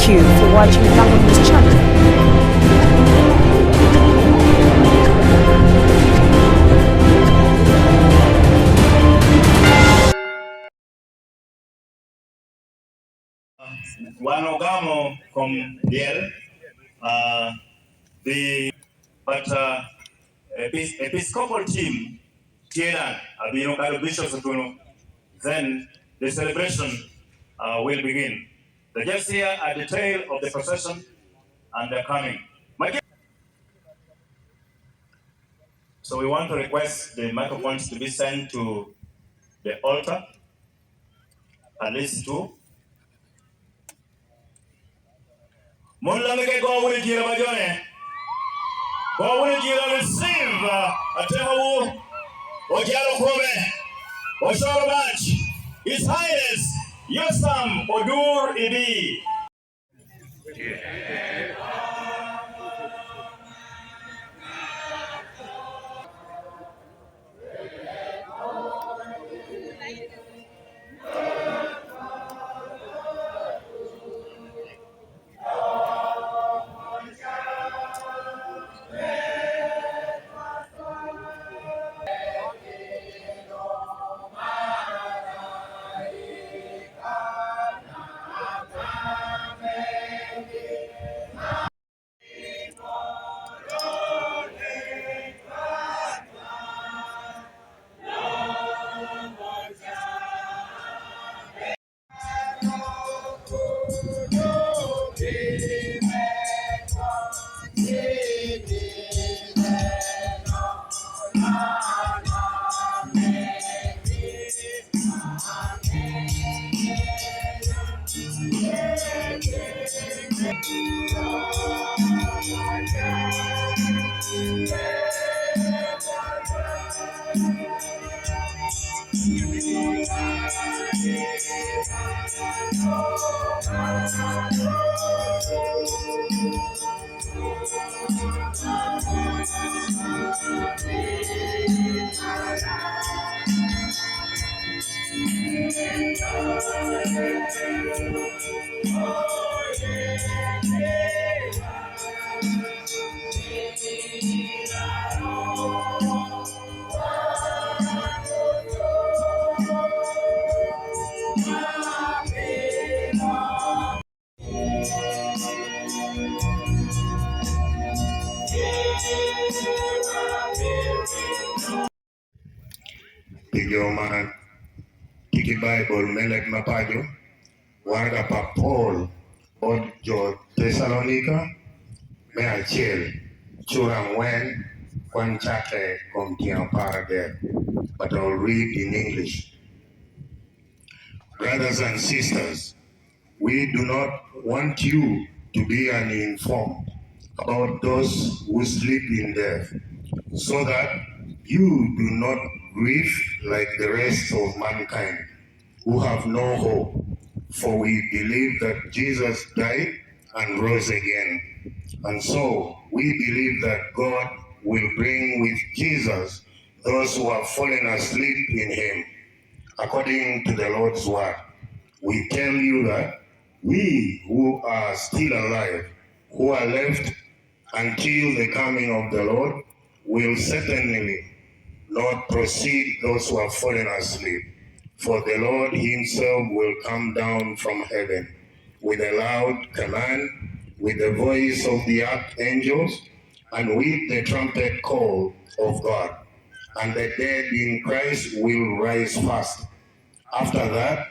Thank you for watching Lango News channel. Wanogamo from DL, Episcopal team, Tieran, Abino Kalo Bishops Otuno, then the celebration will begin. The guests here are the tail of the procession and they're coming. So we want to request the microphones to be sent to the altar, at least two. Munlamike go wuli jira bajone. Go wuli jira receive atehu ojalo kome oshorobach His Highness Yosam Odur Ebii. Pigyoman Tiki Bible Melek Mapajo Warga pa Paul Ojo Thessalonica Me Achiel Churang Wen Kwan Chate Kom Tiang Parade. But I'll read in English. Brothers and sisters, we do not want you to be uninformed about those who sleep in death, so that you do not grieve like the rest of mankind who have no hope. For we believe that Jesus died and rose again. And so we believe that God will bring with Jesus those who have fallen asleep in him. According to the Lord's word, we tell you that we who are still alive, who are left until the coming of the Lord, will certainly not precede those who have fallen asleep. For the Lord himself will come down from heaven with a loud command, with the voice of the archangels, and with the trumpet call of God. And the dead in Christ will rise first. After that,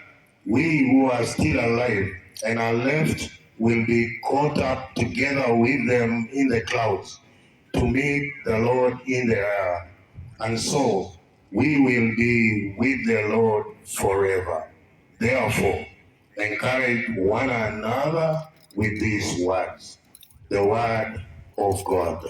we who are still alive and are left will be caught up together with them in the clouds to meet the Lord in the air. And so we will be with the Lord forever. Therefore, encourage one another with these words. The word of God.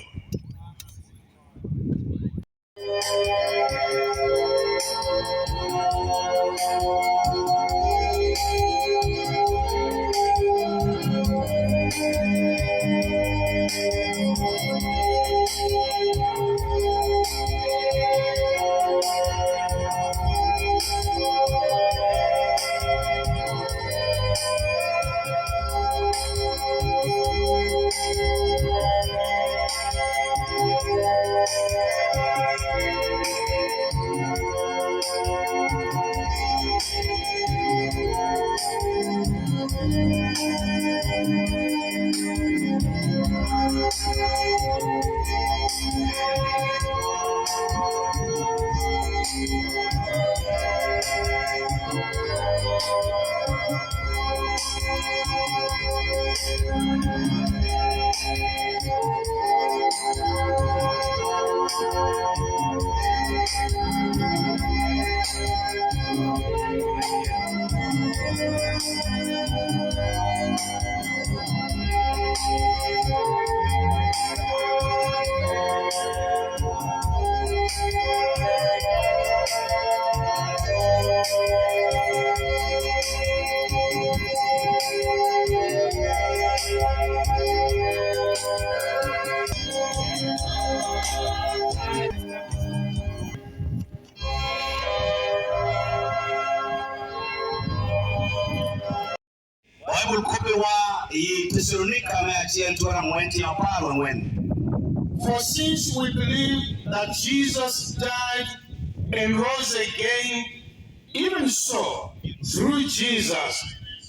For since we believe that Jesus died and rose again, even so, through Jesus,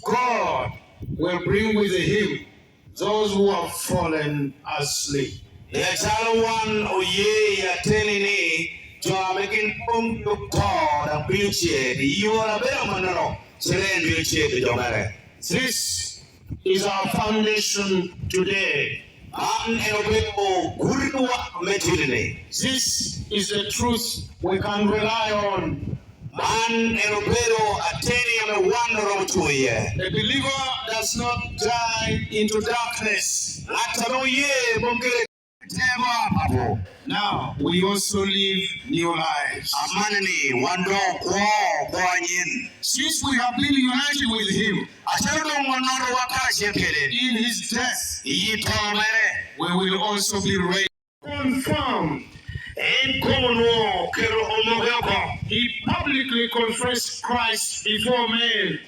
God will bring with him those who have fallen asleep. This is our foundation today. This is the truth we can rely on. A believer does not die into darkness. Now we also live new lives. Since we have been united with him in his death, we will also be raised. Confirmed. He publicly confessed Christ before men.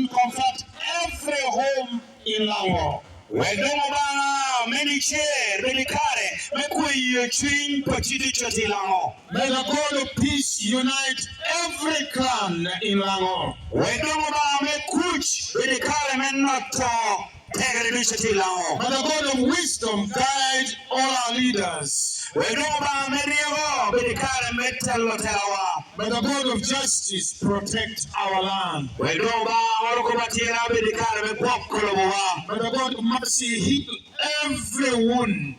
Comfort every home in Lango. May the God of peace unite every clan in Lango. May the God of wisdom guide all our leaders. May the God of justice protect our land. May the God of mercy heal every wound.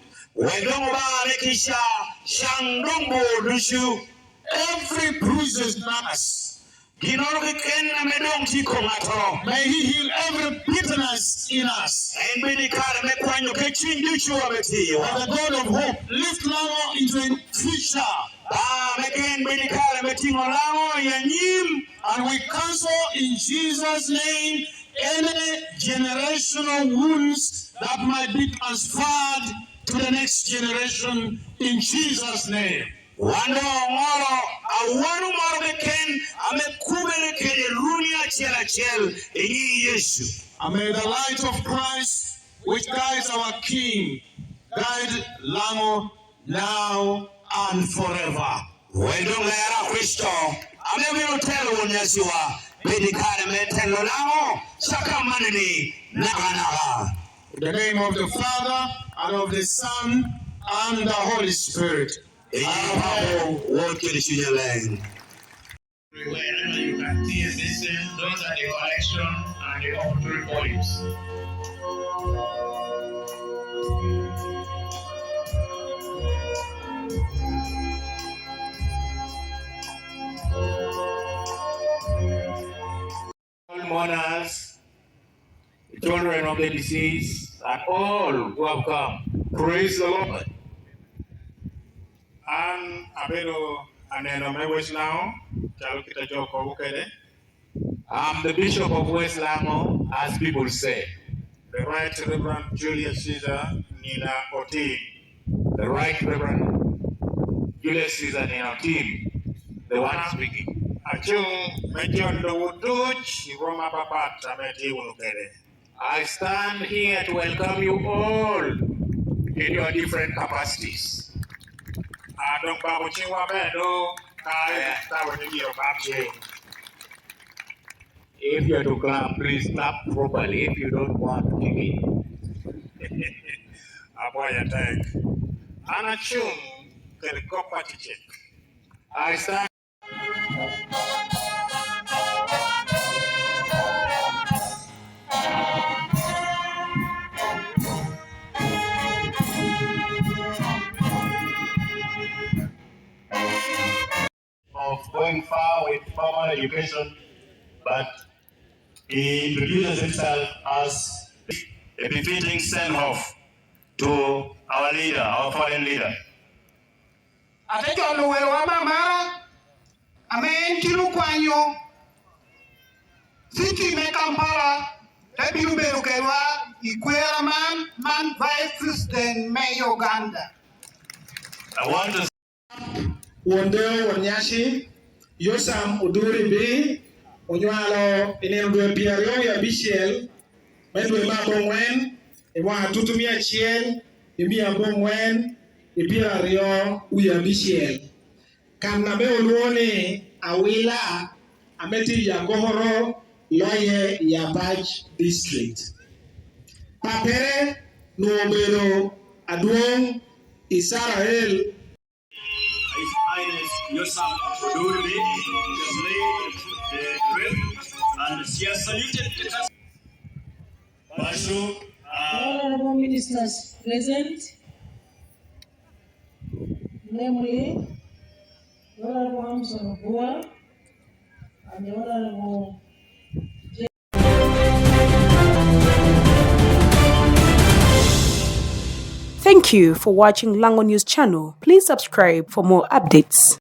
Every bruises nurse. May he heal every bitterness in us. May the God of hope lift Lango into a future. And we cancel in Jesus' name any generational wounds that might be transferred to the next generation in Jesus' name. And may the light of Christ, which guides our King, guide Lango now and forever. In the name of the Father, and of the Son, and the Holy Spirit. Amen. Wherever you can see and listen, those are the collection and the Odur poems. All mourners, children of the deceased, and all who have come, praise the Lord. I'm the Bishop of West Lango, as people say. The Right Reverend Julius Caesar Nina Otim. The Right Reverend Julius Caesar Nina Otim, the one speaking. I stand here to welcome you all in your different capacities. If you're to clap, please clap properly. If you don't want to give it. I stand. Of going far with formal education, but he introduces himself as a befitting send-off to our leader, our foreign leader. Amen. Kwanyo. Siki me Kampala. Ebii berukewa ikwera man vice president me Uganda. I want to Nyaci, Yosam Odur Ebii, onywalo ineno dwe piero ariyo wi abichiel me dwe mar abong'wen iwa tutu 100 imiya abong'wen piero ariyo wi abichiel kamna be oluoni awila ameti jagoro loye Yabach district papere nuobedo aduong' Israel. His Highness Yosam Odur has laid the wreath and she has saluted the castle. Bashu, Honorable ministers present, namely the Honorable Hamson Bua and the Honorable Thank you for watching Lango News channel. Please subscribe for more updates.